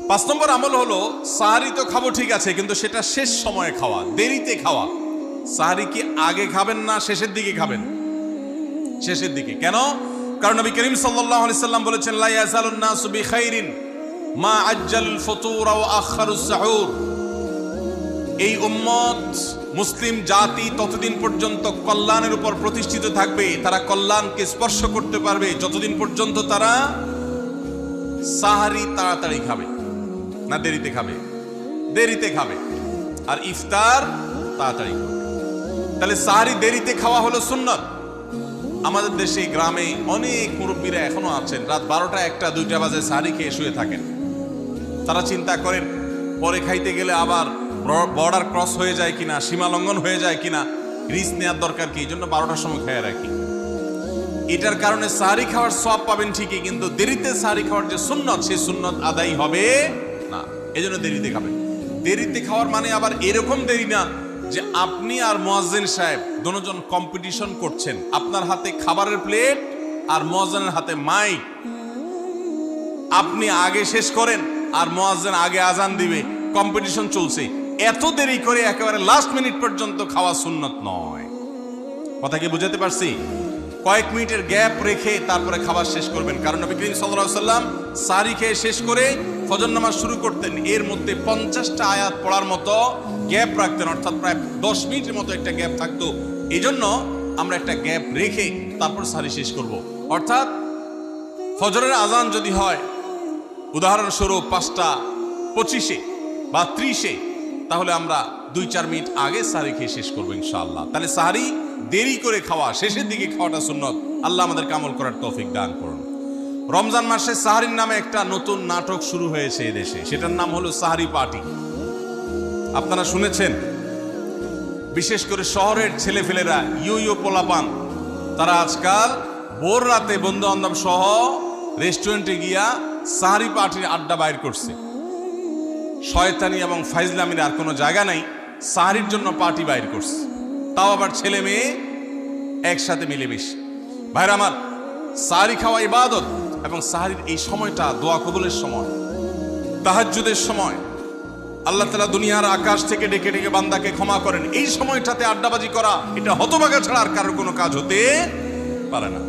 5 নম্বর আমল হলো সাহারি তো খাবো ঠিক আছে, কিন্তু সেটা শেষ সময়ে খাওয়া, দেরিতে খাওয়া। সাহারি কি আগে খাবেন না শেষের দিকে খাবেন? শেষের দিকে। কেন? কারণ নবী করিম সাল্লাল্লাহু আলাইহি সাল্লাম বলেছেন, লা ইয়াজালুন নাসু বিখাইরিন মা আজ্জালুল ফুতুর ওয়া আখারুস সাহুর। এই উম্মত, মুসলিম জাতি ততদিন পর্যন্ত কল্যাণের উপর প্রতিষ্ঠিত থাকবে, তারা কল্যাণকে স্পর্শ করতে পারবে যতদিন পর্যন্ত তারা সাহারি তাড়াতাড়ি খাবে না দেরিতে খাবে? দেরিতে খাবে। আর ইফতার তাড়াতাড়ি খাবে। তাহলে সাহারি দেরিতে খাওয়া হলো সুন্নাত। আমাদের দেশে গ্রামে অনেক মুরব্বীরা এখনো আছেন, রাত 12টা 1টা 2টা বাজে সাহারি খেয়ে শুয়ে থাকেন। তারা চিন্তা করেন পরে খাইতে গেলে আবার বর্ডার ক্রস হয়ে যায় কিনা, সীমা লঙ্ঘন হয়ে যায় কিনা, রিস্ক নেওয়ার দরকার কি, এই জন্য 12টার সময় খেয়ে রাখি। এটার কারণে সাহারি খাওয়ার সওয়াব পাবেন ঠিকই, কিন্তু দেরিতে সাহারি খাওয়ার যে সুন্নত, সেই সুন্নত আদায় হবে না। এই জন্য দেরিতে খাবেন। দেরিতে খাওয়ার মানে আবার এরকম দেরি না যে আপনি আর মুয়াজ্জিন সাহেব দুজন কম্পিটিশন করছেন, আপনার হাতে খাবারের প্লেট আর মুয়াজ্জিনের হাতে মাইক, আপনি আগে শেষ করেন আর মুয়াজ্জিন আগে আজান দিবে, কম্পিটিশন চলছে। এত দেরি করে একেবারে লাস্ট মিনিট পর্যন্ত খাওয়া সুন্নত নয়। কথা কি বুঝাতে পারছি? কয়েক মিনিটের গ্যাপ রেখে তারপরে খাবার শেষ করবেন। কারণ নবী করিম সাল্লাল্লাহু আলাইহি সাল্লাম সাহারি খেয়ে শেষ করে ফজর নামাজ শুরু করতেন, এর মধ্যে 50টা আয়াত পড়ার মতো গ্যাপ রাখতেন, অর্থাৎ প্রায় 10 মিনিটের মতো একটা গ্যাপ থাকতো। এই জন্য আমরা একটা গ্যাপ রেখে তারপর সাহারি শেষ করব। অর্থাৎ ফজরের আজান যদি হয় উদাহরণস্বরূপ 5টা 25 বা 30, তাহলে আমরা 2-4 মিনিট আগে সাহারি খেয়ে শেষ করবো ইনশাআল্লাহ। তাহলে সাহারি দেরি করে খাওয়া, শেষের দিকে খাওয়াটা সুন্নত। আল্লাহ আমাদের আমল করার তৌফিক দান করুন। রমজান মাসে সাহারির নামে একটা নতুন নাটক শুরু হয়েছে এদেশে, সেটার নাম হলো সাহারি পার্টি। আপনারা শুনেছেন? বিশেষ করে শহরের ছেলেফেলেরা, ইউ পোলাপান, তারা আজকাল ভোর রাতে বন্ধু বান্ধব সহ রেস্টুরেন্টে গিয়া সাহারি পার্টির আড্ডা বাইর করছে। শয়তানি এবং ফাইজলামির আর কোনো জায়গা নাই, সাহারির জন্য পার্টি বাইর করছে, তাও আবার ছেলে মেয়ে একসাথে মিলেমিশে। ভাইরা আমার, সাহারি খাওয়া ইবাদত, এবং সাহারির এই সময়টা দোয়া কবুলের সময়, তাহাজ্জুদের সময়। আল্লাহ তাআলা দুনিয়ার আকাশ থেকে ডেকে ডেকে বান্দাকে ক্ষমা করেন। এই সময়টাতে আড্ডাবাজি করা, এটা হতভাগা ছাড়া আর কারোর কোনো কাজ হতে পারে না।